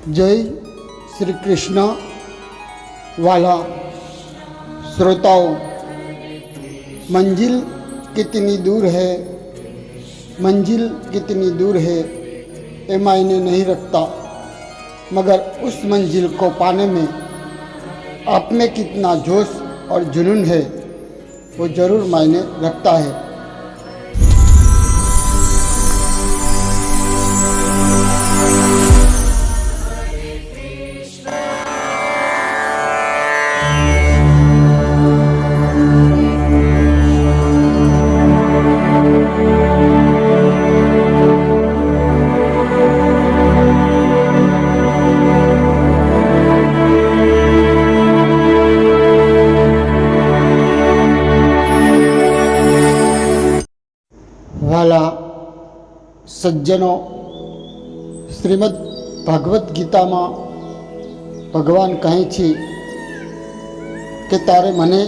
जय श्री कृष्ण। वाला श्रोताओं, मंजिल कितनी दूर है, मंजिल कितनी दूर है ये मायने नहीं रखता, मगर उस मंजिल को पाने में आप में कितना जोश और जुनून है वो ज़रूर मायने रखता है। वाला सज्जनों, श्रीमद् भागवत गीता में भगवान कहे छे कि तारे मने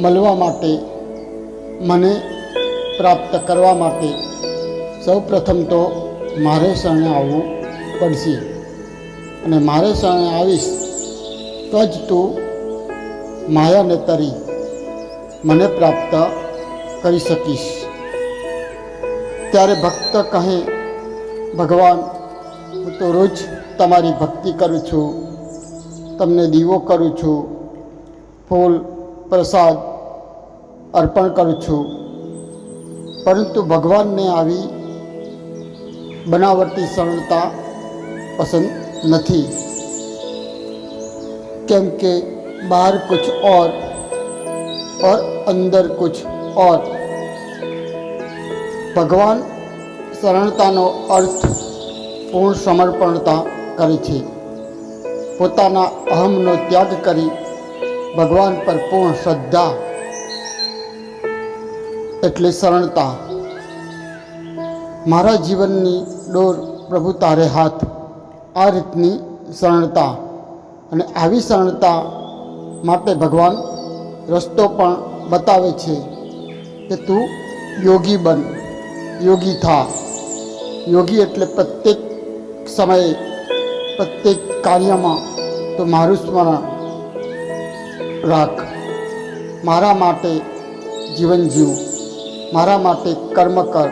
मळवा माटे, मने प्राप्त करवा माटे सौ प्रथम तो मारे शरणे आववुं पड़शे अने मारे शरणे आवीश तो ज तू मायाने तरी मने प्राप्त करी सकीश। त्यारे भक्त कहे, भगवान हूँ तो रोज तमारी भक्ति करूँ छूँ, तमने दीवो करूँ छूँ, फूल प्रसाद अर्पण करूँ छूँ, परंतु भगवान ने आवी बनावटी सरलता पसंद नहीं, केम के बाहर कुछ और अंदर कुछ और। भगवान सरलतानो अर्थ पूर्ण समर्पणता करे छे, पोताना अहमनो त्याग करी भगवान पर पूर्ण श्रद्धा एटले सरलता। मारा जीवननी डोर प्रभु तारे हाथ, आ रीतनी सरलता। अने आवी सरलता माटे भगवान रस्तो पण बतावे छे कि तू योगी बन, योगी था। योगी एटले प्रत्येक समय प्रत्येक कार्य में तो मारू स्मरण राख, मारा माटे जीवन जीव, मारा माटे कर्म कर।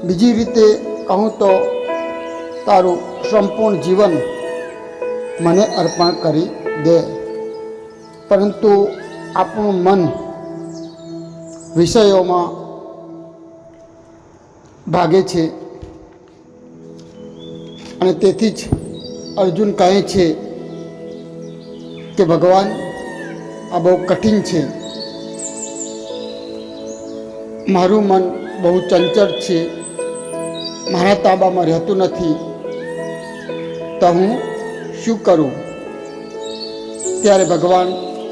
बीजी रीते कहूँ तो तारू संपूर्ण जीवन मने अर्पण करी दे, परंतु आपणुं मन विषयों में भागे छे अने तेथी ज अर्जुन कहे छे कि भगवान आ बहुत कठिन छे, मारू मन बहुत चंचल छे, मारा ताबा में रहतुं नथी, तो हूँ शुं करूँ। त्यारे भगवान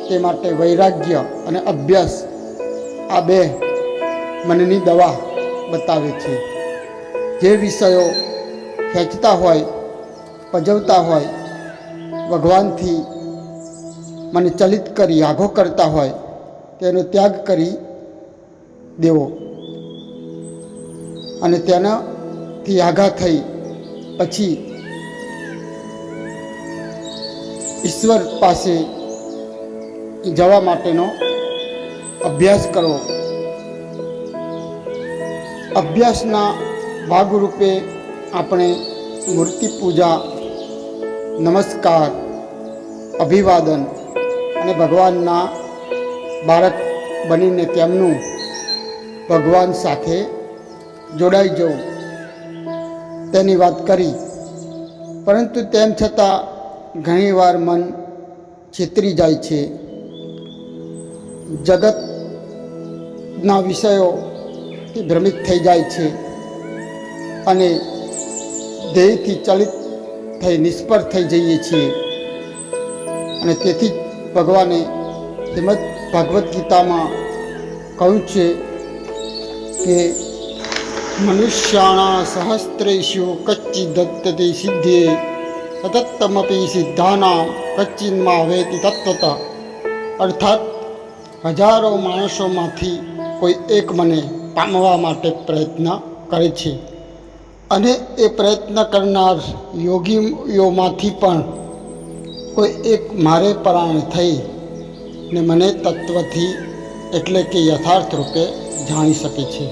ते माटे वैराग्य अने अभ्यास आ बे मननी दवा बतावे छे। जे विषयों खेंचता होय, पजवता होय, भगवान थी मने चलित करी आघो करता होय, तेनो त्याग करी देवो अने तेनाथी आघा थई पछी ईश्वर पासे जवा माटेनो अभ्यास करो। अभ्यासना भागरूपे આપણે મૂર્તિ પૂજા, નમસ્કાર, અભિવાદન અને ભગવાનના બાળક બનીને તેમનું ભગવાન સાથે જોડાઈ જવું તેની વાત કરી। પરંતુ તેમ છતાં ઘણીવાર મન છેતરી જાય છે, જગતના વિષયોથી ભ્રમિત થઈ જાય છે અને ધ્યેયથી ચલિત થઈ નિષ્ફળ થઈ જઈએ છીએ। અને તેથી ભગવાને શ્રીમદ્ ભાગવત ગીતામાં કહ્યું છે કે મનુષ્યાણા સહસ્ત્રેષુ કચ્ચિદત્તતે સિદ્ધ્યે તત્તમપી સિદ્ધાનાં કચ્ચિન્મા વેતિ તત્વતઃ। અર્થાત હજારો માણસોમાંથી કોઈ એક મને પામવા માટે પ્રયત્ન કરે છે, અને એ પ્રયત્ન કરનાર યોગીઓમાંથી પણ કોઈ એક મારે પરાયણ થઈ ને મને તત્વથી એટલે કે યથાર્થ રૂપે જાણી શકે છે.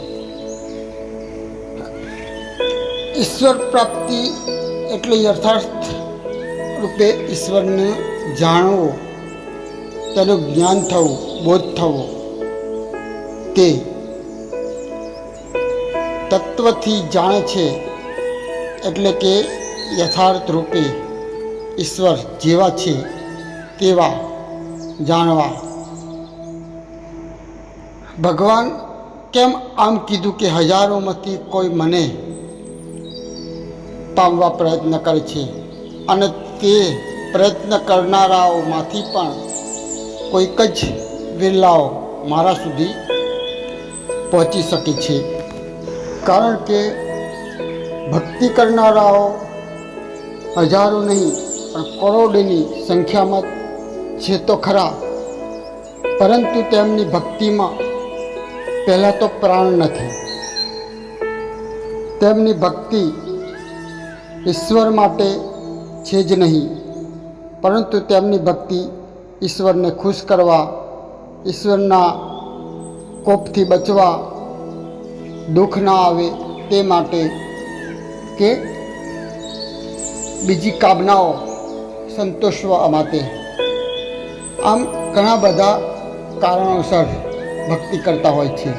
ઈશ્વર પ્રાપ્તિ એટલે યથાર્થ રૂપે ઈશ્વરને જાણવો, તેનું જ્ઞાન થવું, બોધ થવો. તે તત્વથી જાણે છે એટલે કે યથાર્થ રૂપે ઈશ્વર જેવા છે તેવા જાણવા. ભગવાન કેમ આમ કીધું કે હજારોમાંથી કોઈ મને પામવા પ્રયત્ન કરે છે અને તે પ્રયત્ન કરનારાઓમાંથી પણ કોઈક જ વિરલાઓ મારા સુધી પહોંચી શકે છે? કારણ કે ભક્તિ કરનારાઓ હજારો નહીં પણ કરોડોની સંખ્યામાં છે તો ખરા, પરંતુ તેમની ભક્તિમાં પહેલાં તો પ્રાણ નથી. તેમની ભક્તિ ઈશ્વર માટે છે જ નહીં, પરંતુ તેમની ભક્તિ ઈશ્વરને ખુશ કરવા, ઈશ્વરના કોપથી બચવા, દુઃખ ના આવે તે માટે કે બીજી કામનાઓ સંતોષવા માટે. આમ ઘણા બધા કારણોસર ભક્તિ કરતા હોય છે.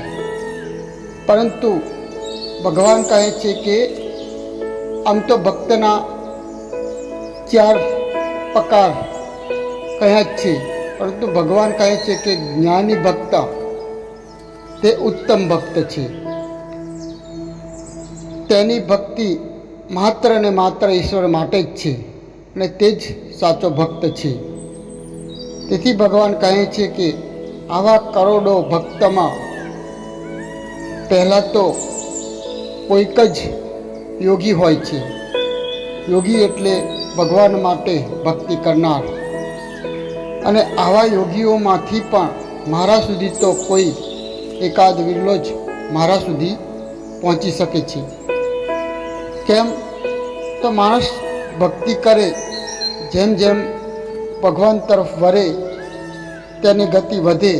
પરંતુ ભગવાન કહે છે કે આમ તો ભક્તના 4 પ્રકાર કહ્યા જ છે, પરંતુ ભગવાન કહે છે કે જ્ઞાની ભક્ત તે ઉત્તમ ભક્ત છે. તેની ભક્તિ માત્ર ને માત્ર ઈશ્વર માટે જ છે અને તે જ સાચો ભક્ત છે. તેથી ભગવાન કહે છે કે આવા કરોડો ભક્તમાં પહેલાં તો કોઈક જ યોગી હોય છે. યોગી એટલે ભગવાન માટે ભક્તિ કરનાર. અને આવા યોગીઓમાંથી પણ મારા સુધી તો કોઈ એકાદ વિરલો જ મારા સુધી પહોંચી શકે છે. કેમ તો માણસ ભક્તિ કરે, જેમ જેમ ભગવાન તરફ વળે તેની ગતિ વધે,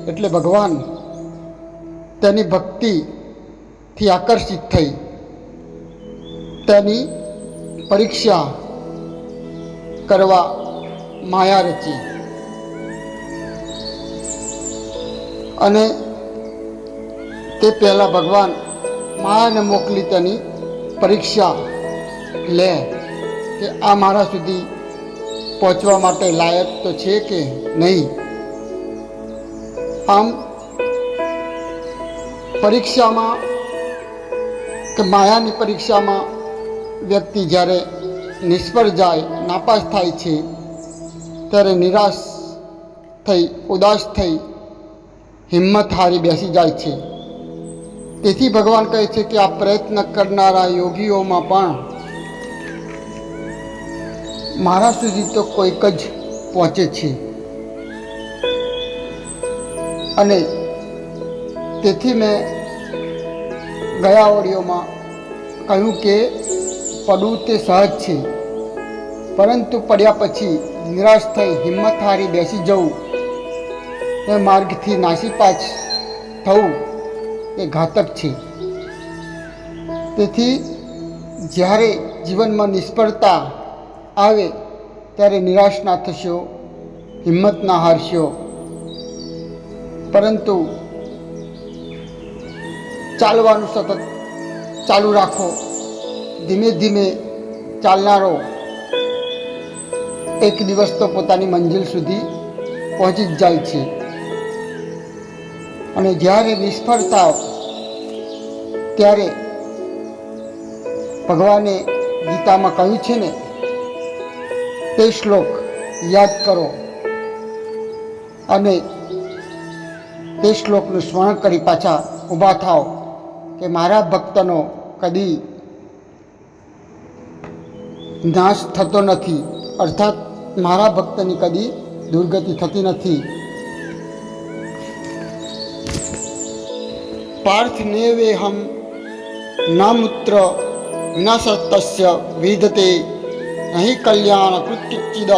એટલે ભગવાન તેની ભક્તિથી આકર્ષિત થઈ તેની પરીક્ષા કરવા માયા રચી અને તે પહેલાં ભગવાન માયાને મોકલી તેની પરીક્ષા લે કે આ મારા સુધી પહોંચવા માટે લાયક તો છે કે નહીં. આમ પરીક્ષામાં કે માયાની પરીક્ષામાં વ્યક્તિ જ્યારે નિષ્ફળ જાય, નાપાસ થાય છે, ત્યારે નિરાશ થઈ, ઉદાસ થઈ, હિંમત હારી બેસી જાય છે. તેથી ભગવાન કહે છે કે આ પ્રયત્ન કરનારા યોગીઓમાં પણ મારા સુધી તો કોઈક જ પહોંચે છે. અને તેથી મેં ગયા ઓડિયોમાં કહ્યું કે પડવું તે સહજ છે, પરંતુ પડ્યા પછી નિરાશ થઈ હિંમત હારી બેસી જવું, એ માર્ગથી નાસીપાસ થવું એ ઘાતક છે. તેથી જ્યારે જીવનમાં નિષ્ફળતા આવે ત્યારે નિરાશ ના થશો, હિંમત ના હારશો, પરંતુ ચાલવાનું સતત ચાલુ રાખો. ધીમે ધીમે ચાલનારો એક દિવસ તો પોતાની મંજિલ સુધી પહોંચી જ જાય છે. અને જ્યારે નિષ્ફળતા ત્યારે ભગવાને ગીતામાં કહ્યું છે ને, તે શ્લોક યાદ કરો અને તે શ્લોકનું સ્મરણ કરી પાછા ઊભા થાઓ કે મારા ભક્તનો કદી નાશ થતો નથી, અર્થાત મારા ભક્તની કદી દુર્ગતિ થતી નથી. પાર્થ નેવેહમ નામૂત્ર વિનાશસ્તસ્ય વિધતે નહીં કલ્યાણ કૃત્યચિદ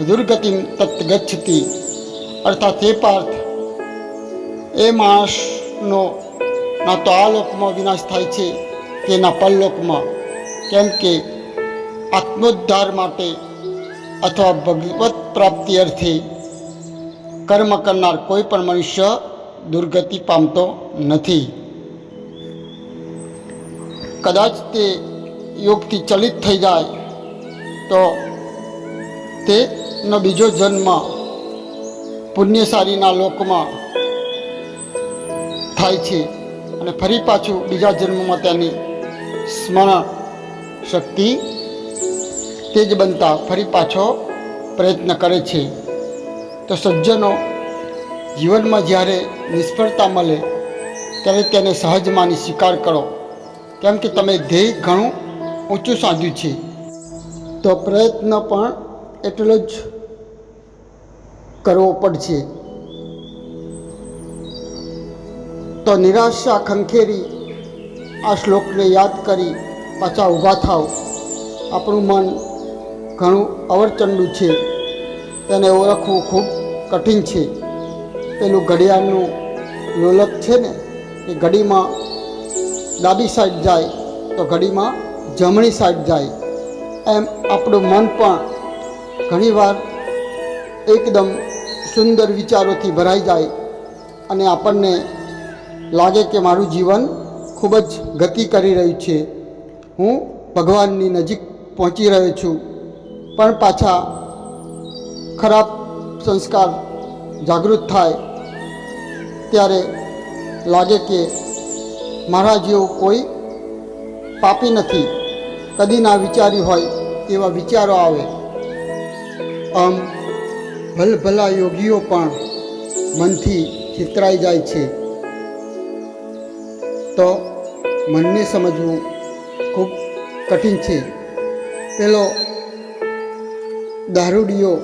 દુર્ગતિમ તત ગચ્છતિ. અર્થાત હે પાર્થ, એ માણસનો ના તો આ લોકમાં વિનાશ થાય છે કે ના પરલોકમાં, કેમ કે આત્મોદ્ધાર માટે અથવા ભગવત પ્રાપ્તિ અર્થે કર્મ કરનાર કોઈ પણ મનુષ્ય દુર્ગતિ પામતો નથી. કદાચ તે યોગથી ચલિત થઈ જાય તો તેનો બીજો જન્મ પુણ્યશાળીના લોકમાં થાય છે અને ફરી પાછું બીજા જન્મમાં તેની સ્મરણ શક્તિ તેજ બનતા ફરી પાછો પ્રયત્ન કરે છે. તો સજ્જનો જીવનમાં જ્યારે નિષ્ફળતા મળે ત્યારે તેને સહજ માની સ્વીકાર કરો, કેમ કે તમે ધ્યેય ઘણું ઊંચું સાધ્યું છે. તો પ્રયત્ન પણ એટલો જ કરવો પડશે. તો નિરાશા ખંખેરી આ શ્લોકને યાદ કરી પાછા ઊભા થાવ. આપણું મન ઘણું અવરચંડું છે, તેને ઓળખવું ખૂબ કઠિન છે. પેલું ઘડિયાળનું લોલક છે ને, એ ઘડીમાં ડાબી સાઈડ જાય તો ઘડીમાં જમણી સાઈડ જાય. એમ આપણું મન પણ ઘણીવાર એકદમ સુંદર વિચારોથી ભરાઈ જાય અને આપણને લાગે કે મારું જીવન ખૂબ જ ગતિ કરી રહ્યું છે, હું ભગવાનની નજીક પહોંચી રહ્યો છું. પણ પાછા ખરાબ સંસ્કાર જાગૃત થાય ત્યારે લાગે કે મારા જેવું કોઈ પાપી નથી, કદી ના વિચાર્યું હોય એવા વિચારો આવે. આમ ભલભલા યોગીઓ પણ મનથી છિતરાઈ જાય છે. તો મનને સમજવું ખૂબ કઠિન છે. પેલો દારૂડિયો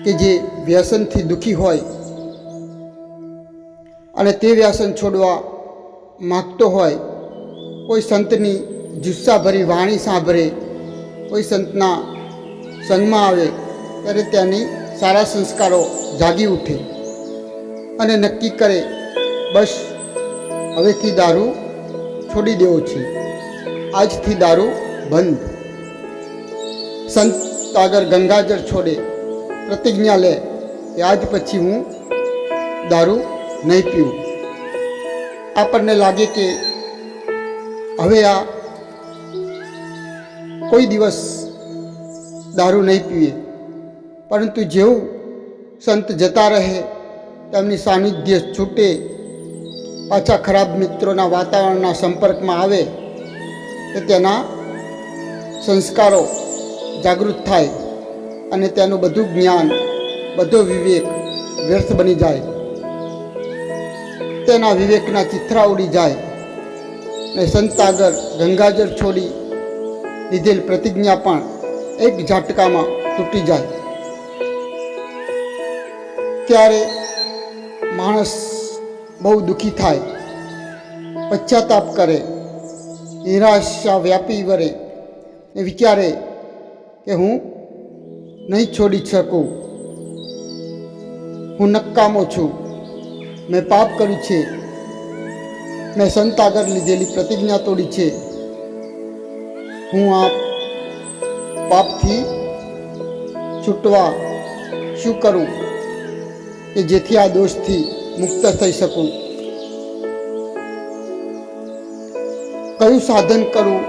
કે જે વ્યસનથી દુઃખી હોય અને તે વ્યસન છોડવા માગતો હોય, કોઈ સંતની જુસ્સાભરી વાણી સાંભળે, કોઈ સંતના સંગમાં આવે ત્યારે તેની સારા સંસ્કારો જાગી ઉઠે અને નક્કી કરે બસ હવેથી દારૂ છોડી દેવો છે, આજથી દારૂ બંધ. સંત આગળ ગંગાજળ છોડે, પ્રતિજ્ઞા લે કે આજ પછી હું દારૂ નહીં પીવું. આપણને લાગે કે હવે આ કોઈ દિવસ દારૂ નહીં પીએ, પરંતુ જેવું સંત જતા રહે તેમની સાનિધ્ય છૂટે, પાછા ખરાબ મિત્રોના વાતાવરણના સંપર્કમાં આવે કે તેના સંસ્કારો જાગૃત થાય અને તેનું બધું જ્ઞાન, બધો વિવેક વ્યર્થ બની જાય. તેના વિવેકના ચિથરા ઉડી જાય અને સંત આગળ ગંગાજળ છોડી લીધેલ પ્રતિજ્ઞા પણ એક ઝાટકામાં તૂટી જાય. ત્યારે માણસ બહુ દુઃખી થાય, પશ્ચાતાપ કરે, નિરાશા વ્યાપી વરે ને વિચારે કે હું નહીં છોડી શકું, હું નકામો છું, મેં પાપ કર્યું છે, મેં સંત આગળ લીધેલી પ્રતિજ્ઞા તોડી છે, હું આ પાપથી છૂટવા શું કરું કે જેથી આ દોષથી મુક્ત થઈ શકું, કયું સાધન કરું,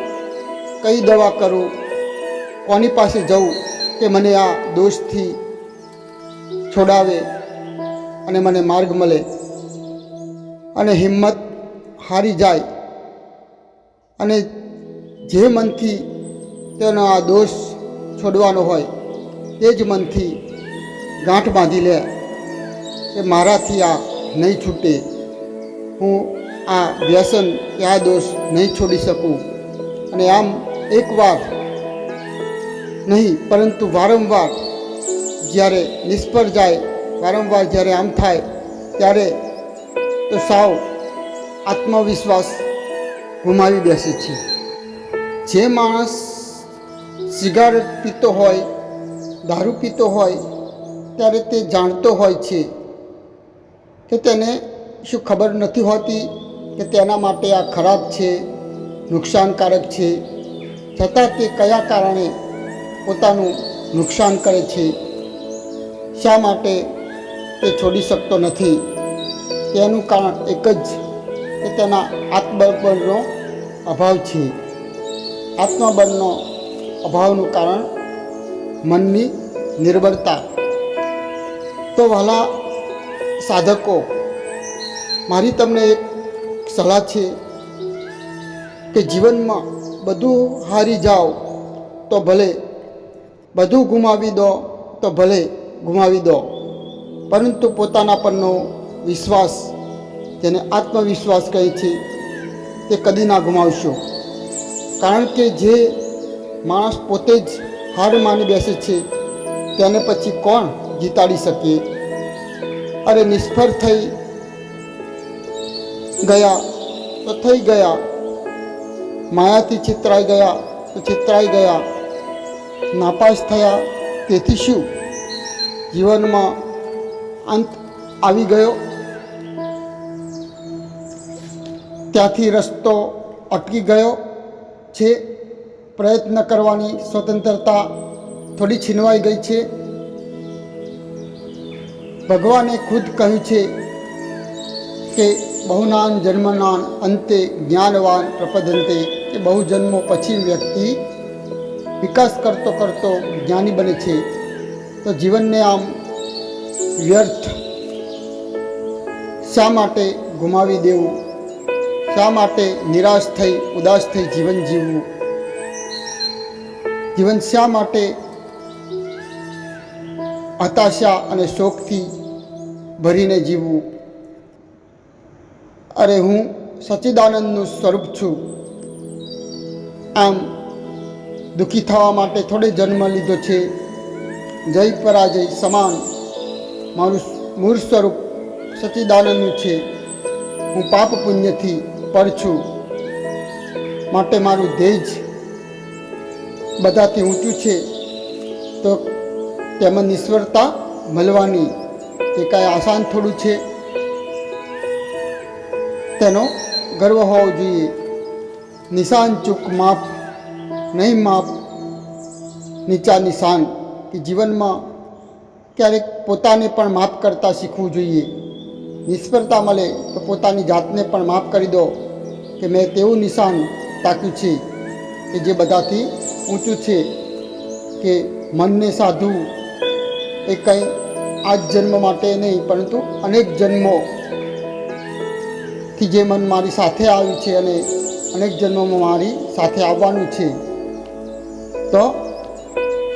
કઈ દવા કરું, કોની પાસે જવું કે મને આ દોષથી છોડાવે અને મને માર્ગ મળે. અને હિંમત હારી જાય અને જે મનથી તેનો આ દોષ છોડવાનો હોય તે જ મનથી ગાંઠ બાંધી લે કે મારાથી આ નહીં છૂટે, હું આ વ્યસન કે આ દોષ નહીં છોડી શકું. અને આમ એકવાર નહીં પરંતુ વારંવાર જ્યારે નિષ્ફળ જાય, વારંવાર જ્યારે આમ થાય ત્યારે તો સાવ આત્મવિશ્વાસ ગુમાવી બેસે છે. જે માણસ સિગારેટ પીતો હોય, દારૂ પીતો હોય, ત્યારે તે જાણતો હોય છે કે તેને શું ખબર નથી હોતી કે તેના માટે આ ખરાબ છે, નુકસાનકારક છે, છતાં તે કયા કારણે પોતાનું નુકસાન કરે છે, શા માટે તે છોડી શકતો નથી? તેનું કારણ એક જ કે તેના આત્મબળનો અભાવ છે. આત્મબળનો અભાવનું કારણ મનની નિર્બળતા. તો વહાલા સાધકો, મારી તમને એક સલાહ છે કે જીવનમાં બધું હારી જાઓ તો ભલે, બધું ગુમાવી દો તો ભલે ગુમાવી દો, પરંતુ પોતાના પરનો વિશ્વાસ, જેને આત્મવિશ્વાસ કહે છે, તે કદી ના ગુમાવશો. કારણ કે જે માણસ પોતે જ હાર માની બેસે છે તેને પછી કોણ જીતાડી શકે? અરે નિષ્ફળ થઈ ગયા તો થઈ ગયા, માયાથી છિતરાઈ ગયા તો છિતરાઈ ગયા, નાપાસ થયા તેથી શું? જીવનમાં અંત આવી ગયો, ત્યાંથી રસ્તો અટકી ગયો છે. પ્રયત્ન કરવાની સ્વતંત્રતા થોડી છીનવાઈ ગઈ છે. ભગવાને ખુદ કહ્યું છે કે બહુનાન જન્મનાન અંતે જ્ઞાનવાન પ્રપદંતે, કે બહુ જન્મો પછી વ્યક્તિ વિકાસ કરતો કરતો જ્ઞાની બને છે. તો જીવનને આમ વ્યર્થ શા માટે ગુમાવી દેવું? શા માટે નિરાશ થઈ, ઉદાસ થઈ જીવન જીવવું? જીવન શા માટે હતાશા અને શોકથી ભરીને જીવવું? અરે હું સચ્ચિદાનંદનું સ્વરૂપ છું. આમ દુઃખી થવા માટે થોડે જન્મ લીધો છે. જય પરાજય સમાન મારું મૂળ સ્વરૂપ સચ્ચિદાનંદનું છે. હું પાપ પુણ્યથી પર છું, માટે મારું ધ્યેય બધાથી ઊંચું છે. તો તેમાં નિષ્ફળતા મળવાની એ કાંઈ આસાન થોડું છે? તેનો ગર્વ હોવો જોઈએ. નિશાન ચૂક માપ નહીં, માપ નીચા નિશાન. કે જીવનમાં ક્યારેક પોતાને પણ માફ કરતાં શીખવું જોઈએ. નિષ્ફળતા મળે તો પોતાની જાતને પણ માફ કરી દો કે મેં તેવું નિશાન તાક્યું છે કે જે બધાથી ઊંચું છે. કે મનને સાધવું એ કંઈ આ જ જન્મ માટે નહીં, પરંતુ અનેક જન્મોથી જે મન મારી સાથે આવ્યું છે અને અનેક જન્મોમાં મારી સાથે આવવાનું છે, તો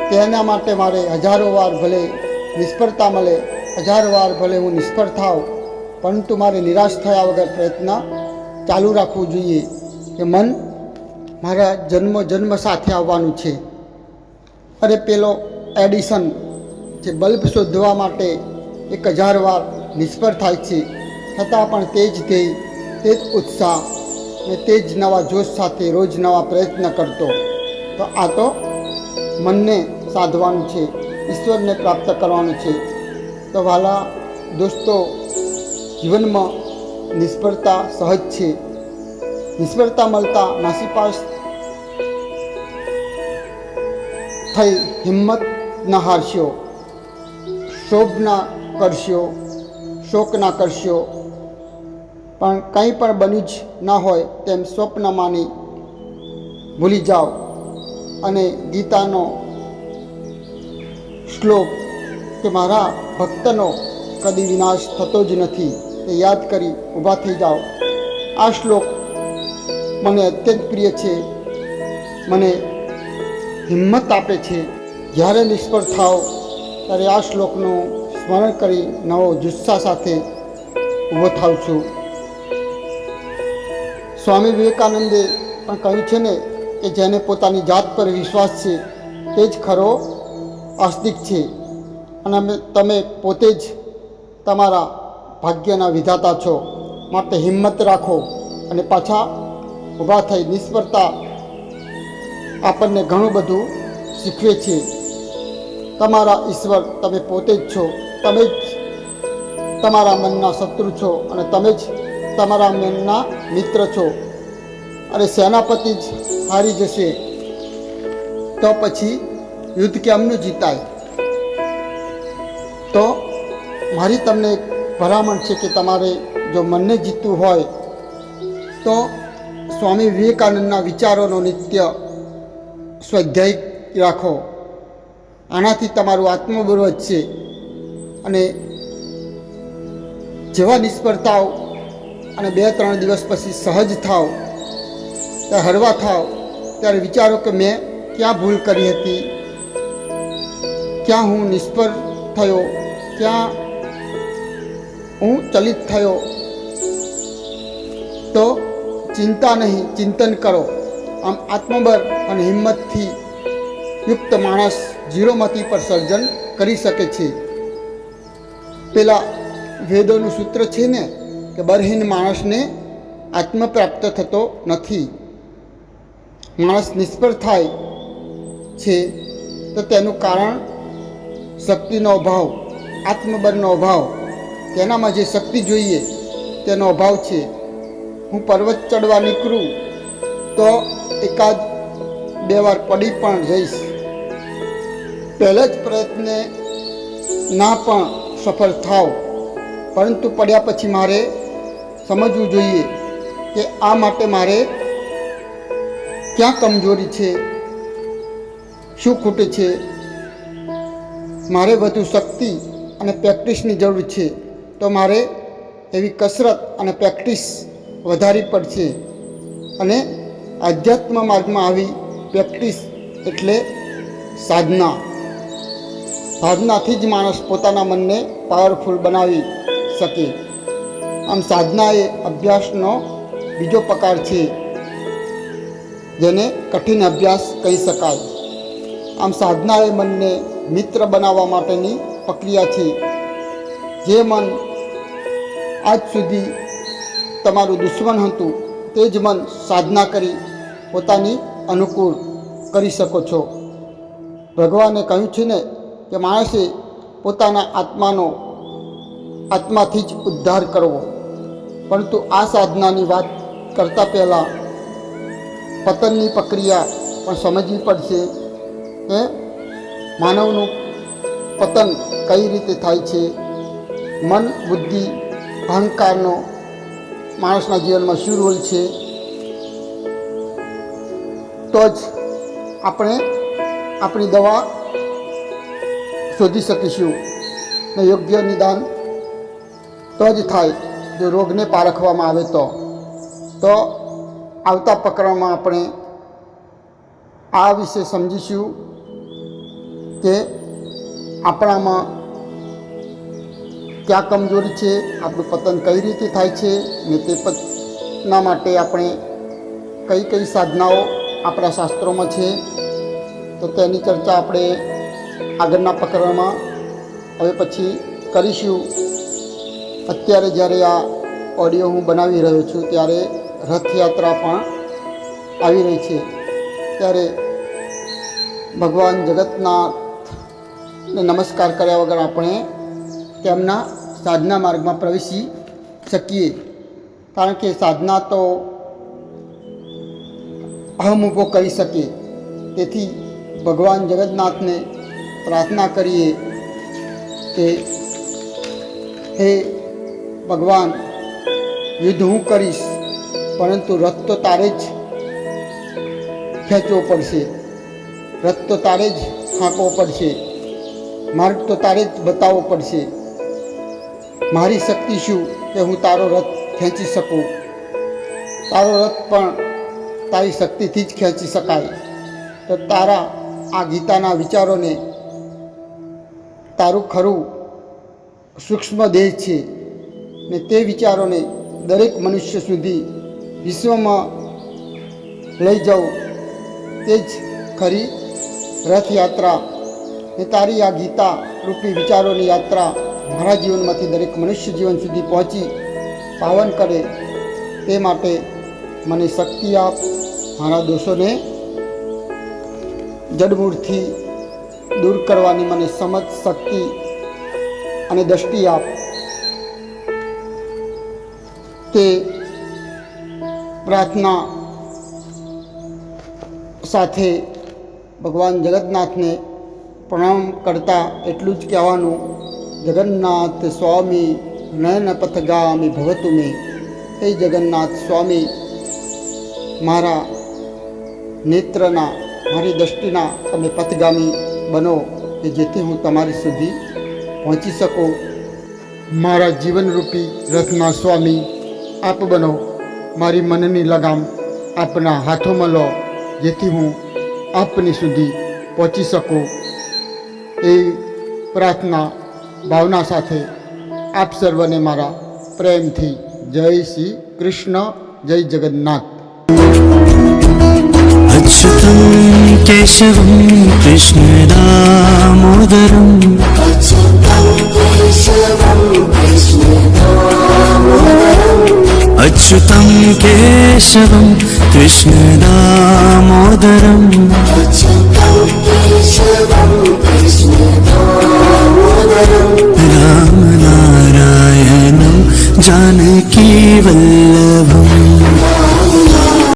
તેના માટે મારે હજારો વાર ભલે નિષ્ફળતા મળે, હજાર વાર ભલે હું નિષ્ફળ થાવ, પરંતુ મારે નિરાશ થયા વગર પ્રયત્ન ચાલુ રાખવું જોઈએ કે મન મારા જન્મ સાથે આવવાનું છે. અરે પેલો એડિસન જે બલ્બ શોધવા માટે 1000 વાર નિષ્ફળ થાય છે, છતાં પણ તે જ ધ્યેય, તે જ ઉત્સાહ અને તે જ નવા જોશ સાથે રોજ નવા પ્રયત્ન કરતો. તો આ તો મનને સાધવાનું છે, ઈશ્વરને પ્રાપ્ત કરવાનું છે. તો વહાલા દોસ્તો, જીવનમાં નિષ્ફળતા સહજ છે. નિષ્ફળતા મળતા નાસીપાસ થઈ હિંમત ન હારશો, શોભ ના કરશો, શોક ના કરશો, પણ કંઈ પણ બન્યું જ ના હોય તેમ સ્વપ્ન માની ભૂલી જાઓ અને ગીતાનો શ્લોક કે મારા ભક્તનો કદી વિનાશ થતો જ નથી તે યાદ કરી ઊભા થઈ જાઓ. આ શ્લોક મને અત્યંત પ્રિય છે, મને હિંમત આપે છે. જ્યારે નિષ્ફળ થાવ ત્યારે આ શ્લોકનું સ્મરણ કરી નવો જુસ્સા સાથે ઊભો થાઉં છું. સ્વામી વિવેકાનંદે પણ કહ્યું છે ને કે જેને પોતાની જાત પર વિશ્વાસ છે તે જ ખરો આસ્તિક છે. અને તમે પોતે જ તમારા ભાગ્યના વિધાતા છો. માટે હિંમત રાખો અને પાછા ઊભા થઈ નિષ્ફળતા આપણને ઘણું બધું શીખવે છે. તમારા ઈશ્વર તમે પોતે જ છો. તમે જ તમારા મનના શત્રુ છો અને તમે જ તમારા મનના મિત્ર છો. અને સેનાપતિ જ હારી જશે તો પછી યુદ્ધ કેમનું જીતાય? તો મારી તમને એક ભલામણ છે કે તમારે જો મનને જીતવું હોય તો સ્વામી વિવેકાનંદના વિચારોનો નિત્ય સ્વાધ્યાય રાખો. આનાથી તમારું આત્મબળ વધશે અને જેવા નિષ્ફળતાઓ અને 2-3 દિવસ પછી સહજ થાવ, ત્યારે હળવા થાવ, ત્યારે વિચારો કે મેં ક્યાં ભૂલ કરી હતી, ક્યાં હું નિષ્ફળ થયો, ક્યાં હું ચલિત થયો. તો ચિંતા નહીં, ચિંતન કરો. આમ આત્મબળ અને હિંમતથી યુક્ત માણસ ઝીરોમતી પર સર્જન કરી શકે છે. પેલા વેદોનું સૂત્ર છે ને કે બળહીન માણસને આત્મ પ્રાપ્ત થતો નથી. માણસ નિષ્ફળ થાય છે તો તેનું કારણ શક્તિનો અભાવ, આત્મબળનો અભાવ, તેનામાં જે શક્તિ જોઈએ તેનો અભાવ છે. હું પર્વત ચડવા નીકળું તો 1-2 વાર પડી પણ જઈશ. પહેલા જ પ્રયત્ને ના પણ સફળ થાવ, પરંતુ પડ્યા પછી મારે સમજવું જોઈએ કે આ માટે મારે ક્યાં કમજોરી છે, શું ખૂટે છે. મારે વધુ શક્તિ અને પ્રેક્ટિસની જરૂર છે. તો મારે એવી કસરત અને પ્રેક્ટિસ વધારવી પડશે. અને આધ્યાત્મ માર્ગમાં આવી પ્રેક્ટિસ એટલે સાધના. સાધનાથી જ માણસ પોતાના મનને પાવરફુલ બનાવી શકે. આમ સાધના એ અભ્યાસનો બીજો પ્રકાર છે, જેને કઠિન અભ્યાસ કહી શકાય. આમ સાધના એ મનને મિત્ર બનાવવા માટેની પ્રક્રિયા છે. જે મન આજ સુધી તમારું દુશ્મન હતું તે જ મન સાધના કરી પોતાની અનુકૂળ કરી શકો છો. ભગવાને કહ્યું છે ને કે માણસે પોતાના આત્માથી જ ઉદ્ધાર કરવો. પરંતુ આ સાધનાની વાત કરતાં પહેલાં પતનની પ્રક્રિયા પણ સમજવી પડશે કે માનવનું પતન કઈ રીતે થાય છે. મન, બુદ્ધિ, અહંકારનો માણસના જીવનમાં શું રોલ છે, તો જ આપણે આપણી દવા શોધી શકીશું ને યોગ્ય નિદાન તો જ થાય જો રોગને પારખવામાં આવે તો આવતા પ્રકરણમાં આપણે આ વિશે સમજીશું કે આપણામાં ક્યાં કમજોરી છે, આપણું પતન કઈ રીતે થાય છે ને તે પતના માટે આપણે કઈ કઈ સાધનાઓ આપણા શાસ્ત્રોમાં છે. તો તેની ચર્ચા આપણે આગળના પ્રકરણમાં હવે પછી કરીશું. અત્યારે જ્યારે આ ઓડિયો હું બનાવી રહ્યો છું ત્યારે રથયાત્રા પણ આવી રહી છે. ત્યારે ભગવાન જગન્નાથને નમસ્કાર કર્યા વગર આપણે તેમના સાધના માર્ગમાં પ્રવેશી શકીએ. કારણ કે સાધના તો અહમ ઊભો કરી શકે. તેથી ભગવાન જગન્નાથને પ્રાર્થના કરીએ કે હે ભગવાન, યુદ્ધ હું કરીશ, પરંતુ રથ તો તારે જ ખેંચવો પડશે, રથ તો તારે જ હાંકવો પડશે, માર્ગ તો તારે જ બતાવવો પડશે. મારી શક્તિ શું કે હું તારો રથ ખેંચી શકું? તારો રથ પણ તારી શક્તિથી જ ખેંચી શકાય. તો તારા આ ગીતાના વિચારોને, તારું ખરું સૂક્ષ્મ દેહ છે ને તે વિચારોને દરેક મનુષ્ય સુધી વિશ્વમાં લઈ જાઉં, તે જ ખરી રથયાત્રા. ને તારી આ ગીતા રૂપી વિચારોની યાત્રા મારા જીવનમાંથી દરેક મનુષ્ય જીવન સુધી પહોંચી પાવન કરે. તે માટે મને શક્તિ આપ, મારા દોષોને જડમૂળથી દૂર કરવાની મને સમજ, શક્તિ અને દ્રષ્ટિ આપ. તે પ્રાર્થના સાથે ભગવાન જગન્નાથને પ્રણામ કરતા એટલું જ કહેવાનું, જગન્નાથ સ્વામી નયન પથગામી ભવતુ મે. હે જગન્નાથ સ્વામી, મારા નેત્રના, મારી દ્રષ્ટિના તમે પથગામી બનો, કે જેથી હું તમારી સુધી પહોંચી શકું. મારા જીવનરૂપી રથના સ્વામી આપ બનો. મારી મનની લગામ આપના હાથોમાં લો, જેથી હું આપની સુધી પહોંચી શકું. એ પ્રાર્થના ભાવના સાથે આપ સર્વને મારા પ્રેમથી જય શ્રી કૃષ્ણ, જય જગન્નાથ. अच्युतं केशवं कृष्णदामोदरम् अच्युतं केशवं कृष्णदामोदरम्